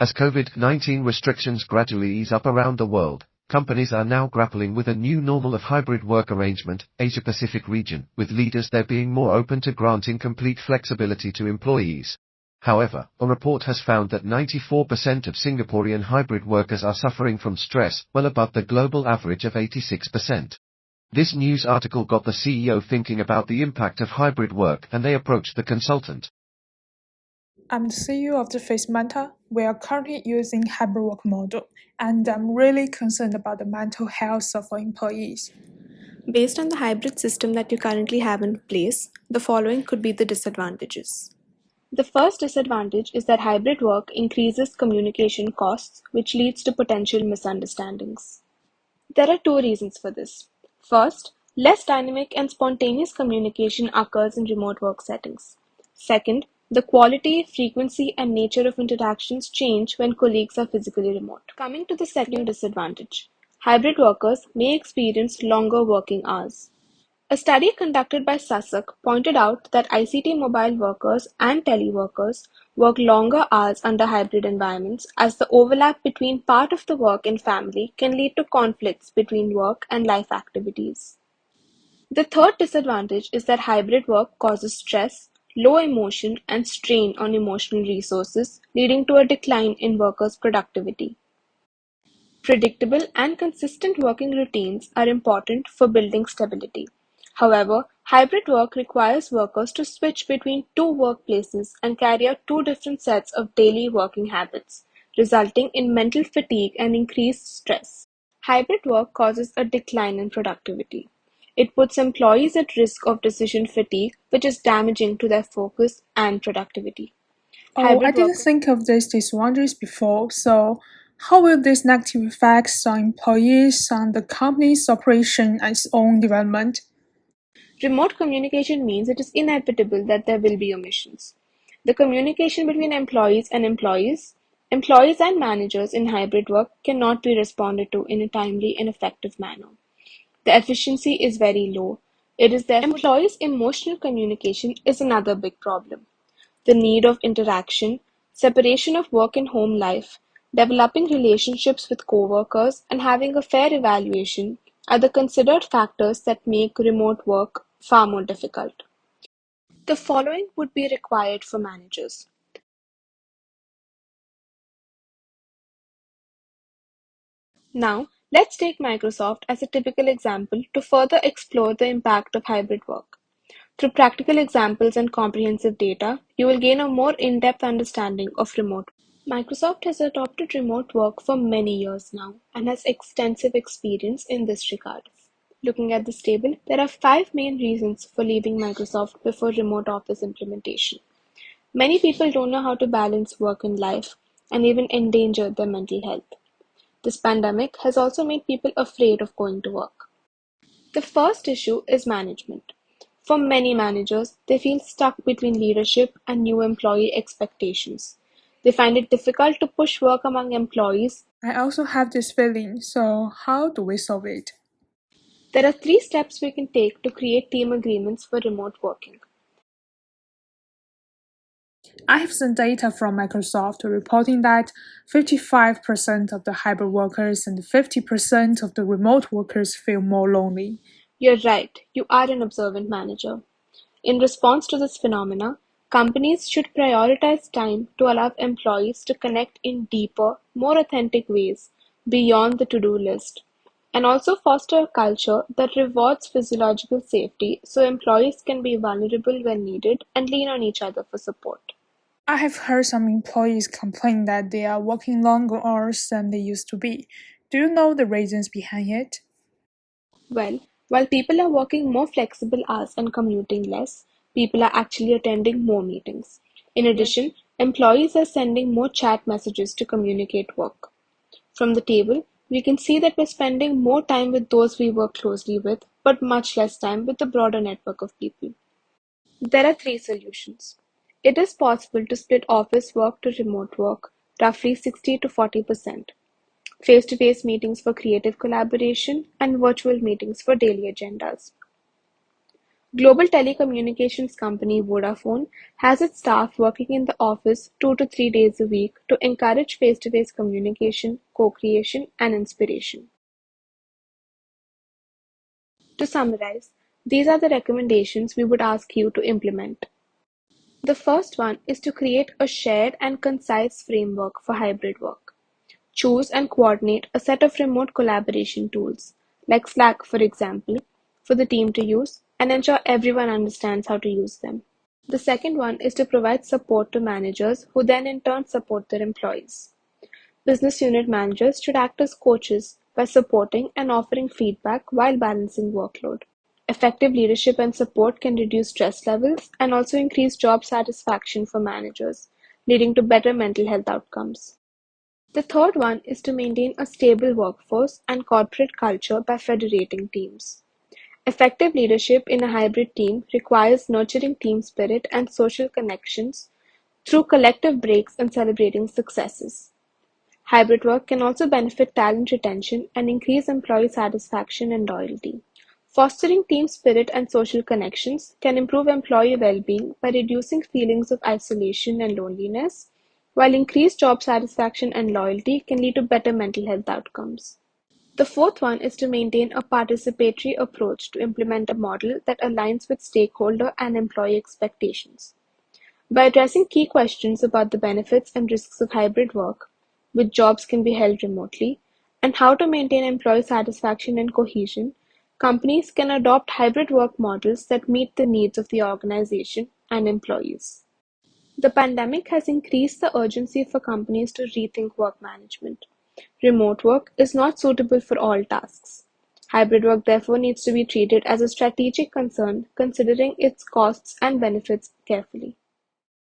As COVID-19 restrictions gradually ease up around the world, companies are now grappling with a new normal of hybrid work arrangement, Asia-Pacific region, with leaders there being more open to granting complete flexibility to employees. However, a report has found that 94% of Singaporean hybrid workers are suffering from stress, well above the global average of 86%. This news article got the CEO thinking about the impact of hybrid work, and they approached the consultant. I'm the CEO of the Face Mentor. We are currently using hybrid work model, and I'm really concerned about the mental health of our employees. Based on the hybrid system that you currently have in place, the following could be the disadvantages. The first disadvantage is that hybrid work increases communication costs, which leads to potential misunderstandings. There are two reasons for this. First, less dynamic and spontaneous communication occurs in remote work settings. Second, the quality, frequency, and nature of interactions change when colleagues are physically remote. Coming to the second disadvantage, hybrid workers may experience longer working hours. A study conducted by SASAC pointed out that ICT mobile workers and teleworkers work longer hours under hybrid environments, as the overlap between part of the work and family can lead to conflicts between work and life activities. The third disadvantage is that hybrid work causes stress, low emotion, and strain on emotional resources, leading to a decline in workers' productivity. Predictable and consistent working routines are important for building stability. However, hybrid work requires workers to switch between two workplaces and carry out two different sets of daily working habits, resulting in mental fatigue and increased stress. Hybrid work causes a decline in productivity. It puts employees at risk of decision fatigue, which is damaging to their focus and productivity. I didn't think of these disadvantages before, so how will these negative effects on employees, on the company's operation and its own development? Remote communication means it is inevitable that there will be omissions. The communication between employees and managers in hybrid work cannot be responded to in a timely and effective manner. The efficiency is very low. It is therefore employees' emotional communication is another big problem. The need of interaction, separation of work and home life, developing relationships with coworkers, and having a fair evaluation are the considered factors that make remote work far more difficult. The following would be required for managers. Now, let's take Microsoft as a typical example to further explore the impact of hybrid work. Through practical examples and comprehensive data, you will gain a more in-depth understanding of remote work. Microsoft has adopted remote work for many years now and has extensive experience in this regard. Looking at this table, there are 5 main reasons for leaving Microsoft before remote office implementation. Many people don't know how to balance work and life and even endanger their mental health. This pandemic has also made people afraid of going to work. The first issue is management. For many managers, they feel stuck between leadership and new employee expectations. They find it difficult to push work among employees. I also have this feeling, so how do we solve it? There are 3 steps we can take to create team agreements for remote working. I have some data from Microsoft reporting that 55% of the hybrid workers and 50% of the remote workers feel more lonely. You're right, you are an observant manager. In response to this phenomena, companies should prioritize time to allow employees to connect in deeper, more authentic ways beyond the to-do list, and also foster a culture that rewards physiological safety so employees can be vulnerable when needed and lean on each other for support. I have heard some employees complain that they are working longer hours than they used to be. Do you know the reasons behind it? Well, while people are working more flexible hours and commuting less, people are actually attending more meetings. In addition, employees are sending more chat messages to communicate work. From the table, we can see that we're spending more time with those we work closely with, but much less time with the broader network of people. There are 3 solutions. It is possible to split office work to remote work, roughly 60 to 40%, face-to-face meetings for creative collaboration, and virtual meetings for daily agendas. Global telecommunications company Vodafone has its staff working in the office 2 to 3 days a week to encourage face-to-face communication, co-creation, and inspiration. To summarize, these are the recommendations we would ask you to implement. The first one is to create a shared and concise framework for hybrid work. Choose and coordinate a set of remote collaboration tools, like Slack for example, for the team to use and ensure everyone understands how to use them. The second one is to provide support to managers who then in turn support their employees. Business unit managers should act as coaches by supporting and offering feedback while balancing workload. Effective leadership and support can reduce stress levels and also increase job satisfaction for managers, leading to better mental health outcomes. The third one is to maintain a stable workforce and corporate culture by federating teams. Effective leadership in a hybrid team requires nurturing team spirit and social connections through collective breaks and celebrating successes. Hybrid work can also benefit talent retention and increase employee satisfaction and loyalty. Fostering team spirit and social connections can improve employee well-being by reducing feelings of isolation and loneliness, while increased job satisfaction and loyalty can lead to better mental health outcomes. The fourth one is to maintain a participatory approach to implement a model that aligns with stakeholder and employee expectations. By addressing key questions about the benefits and risks of hybrid work, which jobs can be held remotely, and how to maintain employee satisfaction and cohesion, companies can adopt hybrid work models that meet the needs of the organization and employees. The pandemic has increased the urgency for companies to rethink work management. Remote work is not suitable for all tasks. Hybrid work therefore needs to be treated as a strategic concern, considering its costs and benefits carefully.